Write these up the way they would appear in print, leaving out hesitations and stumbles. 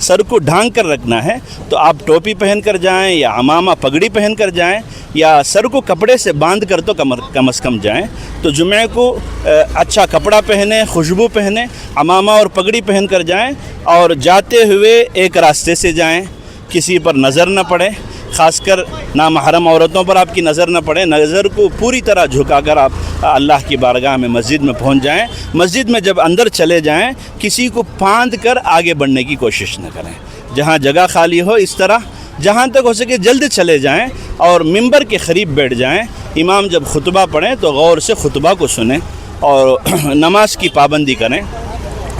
سر کو ڈھانک کر رکھنا ہے تو آپ ٹوپی پہن کر جائیں یا عمامہ پگڑی پہن کر جائیں یا سر کو کپڑے سے باندھ کر تو کم از کم جائیں. تو جمعے کو اچھا کپڑا پہنیں, خوشبو پہنیں, عمامہ اور پگڑی پہن کر جائیں اور جاتے ہوئے ایک راستے سے جائیں, کسی پر نظر نہ پڑے, خاص کر نامحرم عورتوں پر آپ کی نظر نہ پڑے. نظر کو پوری طرح جھکا کر آپ اللہ کی بارگاہ میں مسجد میں پہنچ جائیں. مسجد میں جب اندر چلے جائیں کسی کو پھاند کر آگے بڑھنے کی کوشش نہ کریں. جہاں جگہ خالی ہو اس طرح جہاں تک ہو سکے جلد چلے جائیں اور ممبر کے قریب بیٹھ جائیں. امام جب خطبہ پڑھیں تو غور سے خطبہ کو سنیں اور نماز کی پابندی کریں.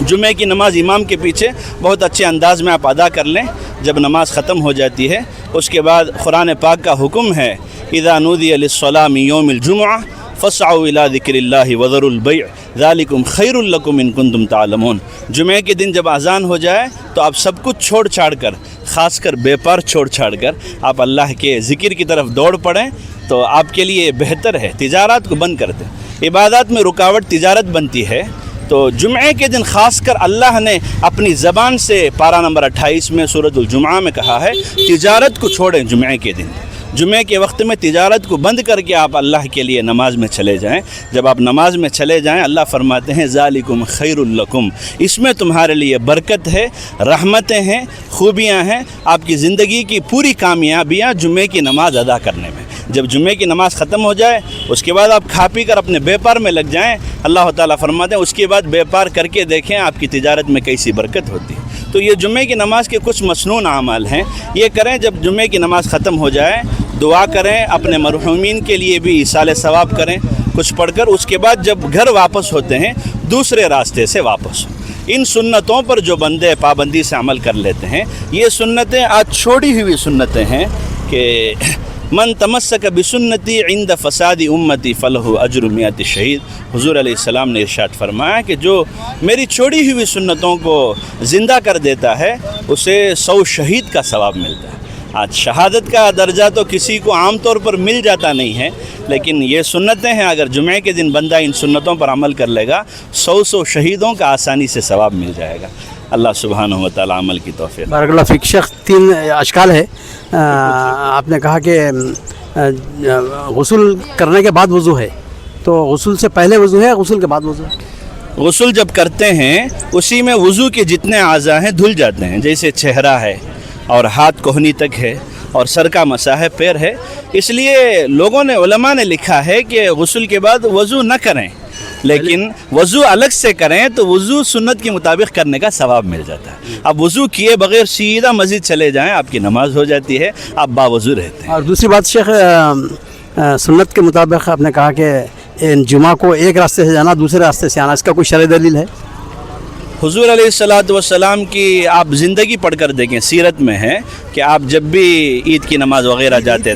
جمعے کی نماز امام کے پیچھے بہت اچھے انداز میں آپ ادا کر لیں. جب نماز ختم ہو جاتی ہے اس کے بعد قرآن پاک کا حکم ہے اذا نودی للصلاة من یوم الجمعہ فاسعوا الى ذکر اللہ وذروا البیع ذالکم خیر لکم ان کنتم تعلمون. جمعے کے دن جب اذان ہو جائے تو آپ سب کچھ چھوڑ چھاڑ کر, خاص کر بیپار چھوڑ چھاڑ کر آپ اللہ کے ذکر کی طرف دوڑ پڑیں تو آپ کے لیے بہتر ہے. تجارات کو بند کر دیں. عبادات میں رکاوٹ تجارت بنتی ہے. تو جمعے کے دن خاص کر اللہ نے اپنی زبان سے پارہ نمبر 28 میں سورۃ الجمعہ میں کہا ہے تجارت کو چھوڑیں. جمعے کے دن جمعے کے وقت میں تجارت کو بند کر کے آپ اللہ کے لیے نماز میں چلے جائیں. جب آپ نماز میں چلے جائیں اللہ فرماتے ہیں ذالکم خیر لکم, اس میں تمہارے لیے برکت ہے, رحمتیں ہیں, خوبیاں ہیں. آپ کی زندگی کی پوری کامیابیاں جمعے کی نماز ادا کرنے میں. جب جمعے کی نماز ختم ہو جائے اس کے بعد آپ کھا پی کر اپنے بیپار میں لگ جائیں. اللہ تعالیٰ فرماتے ہیں اس کے بعد بیپار کر کے دیکھیں آپ کی تجارت میں کیسی برکت ہوتی ہے. تو یہ جمعے کی نماز کے کچھ مسنون اعمال ہیں, یہ کریں. جب جمعے کی نماز ختم ہو جائے دعا کریں, اپنے مرحومین کے لیے بھی ایصال ثواب کریں کچھ پڑھ کر. اس کے بعد جب گھر واپس ہوتے ہیں دوسرے راستے سے واپس ہوں. ان سنتوں پر جو بندے پابندی سے عمل کر لیتے ہیں, یہ سنتیں آج چھوڑی ہوئی سنتیں ہیں کہ من تمسک بسنتی عند فساد امتی فلہ اجر 100 شہید. حضور علیہ السلام نے ارشاد فرمایا کہ جو میری چھوڑی ہوئی سنتوں کو زندہ کر دیتا ہے اسے 100 شہید کا ثواب ملتا ہے. آج شہادت کا درجہ تو کسی کو عام طور پر مل جاتا نہیں ہے, لیکن یہ سنتیں ہیں. اگر جمعے کے دن بندہ ان سنتوں پر عمل کر لے گا 100 شہیدوں کا آسانی سے ثواب مل جائے گا. اللہ سبحانہ و تعالی عمل کی توفیق. بارک اللہ فیک. شیخ 3 اشکال ہے. آپ نے کہا کہ غسل کرنے کے بعد وضو ہے, تو غسل سے پہلے وضو ہے, غسل کے بعد وضو ہے؟ غسل جب کرتے ہیں اسی میں وضو کے جتنے اعضاء ہیں دھل جاتے ہیں. جیسے چہرہ ہے اور ہاتھ کوہنی تک ہے اور سر کا مسا ہے, پیر ہے. اس لیے لوگوں نے, علماء نے لکھا ہے کہ غسل کے بعد وضو نہ کریں, لیکن وضو الگ سے کریں تو وضو سنت کے مطابق کرنے کا ثواب مل جاتا ہے. اب وضو کیے بغیر سیدھا مسجد چلے جائیں آپ کی نماز ہو جاتی ہے, آپ باوضو رہتے ہیں. اور دوسری بات شیخ, سنت کے مطابق آپ نے کہا کہ جمعہ کو ایک راستے سے جانا دوسرے راستے سے آنا, اس کا کوئی شرعی دلیل ہے؟ حضور علیہ السلام کی آپ زندگی پڑھ کر دیکھیں, سیرت میں ہے کہ آپ جب بھی عید کی نماز وغیرہ جاتے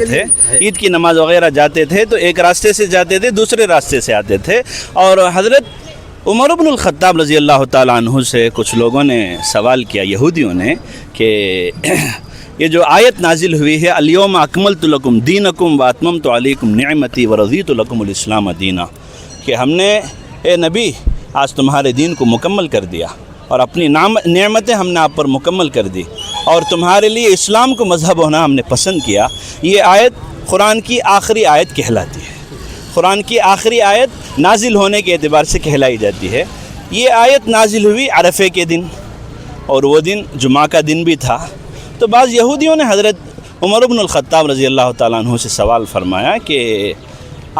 تھے تو ایک راستے سے جاتے تھے, دوسرے راستے سے آتے تھے. اور حضرت عمر بن الخطاب رضی اللہ تعالیٰ عنہ سے کچھ لوگوں نے سوال کیا, یہودیوں نے, کہ یہ جو آیت نازل ہوئی ہے الیوم اکملت لکم دینکم واتممت علیکم نعمتی ورضیت لکم الاسلام دینا, کہ ہم نے اے نبی آج تمہارے دین کو مکمل کر دیا اور اپنی نعمتیں ہم نے آپ پر مکمل کر دی اور تمہارے لیے اسلام کو مذہب ہونا ہم نے پسند کیا. یہ آیت قرآن کی آخری آیت کہلاتی ہے, قرآن کی آخری آیت نازل ہونے کے اعتبار سے کہلائی جاتی ہے. یہ آیت نازل ہوئی عرفے کے دن اور وہ دن جمعہ کا دن بھی تھا. تو بعض یہودیوں نے حضرت عمر بن الخطاب رضی اللہ تعالیٰ عنہ سے سوال فرمایا کہ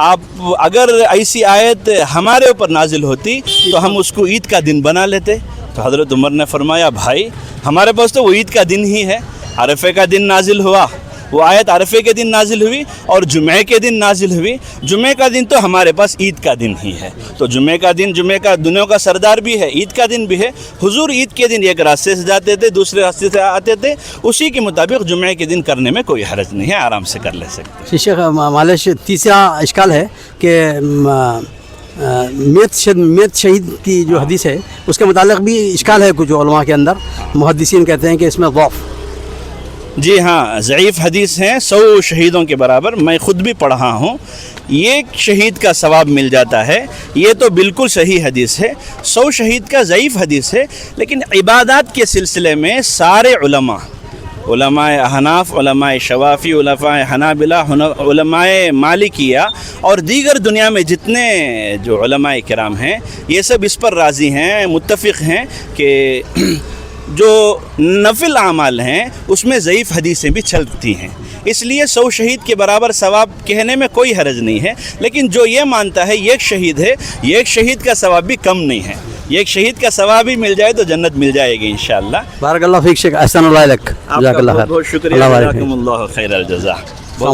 آپ اگر ایسی آیت ہمارے اوپر نازل ہوتی تو ہم اس کو عید کا دن بنا لیتے. تو حضرت عمر نے فرمایا بھائی ہمارے پاس تو وہ عید کا دن ہی ہے, عرفے کا دن نازل ہوا, وہ آیت عرفے کے دن نازل ہوئی اور جمعے کے دن نازل ہوئی. جمعے کا دن تو ہمارے پاس عید کا دن ہی ہے, تو جمعے کا دن جمعے کا دنوں کا سردار بھی ہے, عید کا دن بھی ہے. حضور عید کے دن ایک راستے سے جاتے تھے دوسرے راستے سے آتے تھے, اسی کے مطابق جمعے کے دن کرنے میں کوئی حرج نہیں ہے, آرام سے کر لے سکتے. شیخ معلش تیسرا اشکال ہے کہ میت شہید کی جو حدیث ہے اس کے متعلق بھی اشکال ہے کچھ علماء کے اندر. محدثین کہتے ہیں کہ اس میں ضعف. جی ہاں، ضعیف حدیث ہیں 100 شہیدوں کے برابر، میں خود بھی پڑھا ہوں. ایک شہید کا ثواب مل جاتا ہے، یہ تو بالکل صحیح حدیث ہے. 100 شہید کا ضعیف حدیث ہے، لیکن عبادات کے سلسلے میں سارے علماء احناف، علماء شوافی، علماء حنابلہ، علماء مالکیہ اور دیگر دنیا میں جتنے جو علماء کرام ہیں، یہ سب اس پر راضی ہیں، متفق ہیں کہ جو نفل اعمال ہیں اس میں ضعیف حدیثیں بھی چلتی ہیں. اس لیے 100 شہید کے برابر ثواب کہنے میں کوئی حرج نہیں ہے. لیکن جو یہ مانتا ہے ایک شہید ہے، ایک شہید کا ثواب بھی کم نہیں ہے، ایک شہید کا ثواب بھی مل جائے تو جنت مل جائے گی انشاءاللہ. بارک اللہ فیک شیخ، احسن اللہ علیک، آپ جزاک کا اللہ بہت خیر. بہت شکریہ، اللہ بارک جزاکم اللہ خیر الجزا. فیک.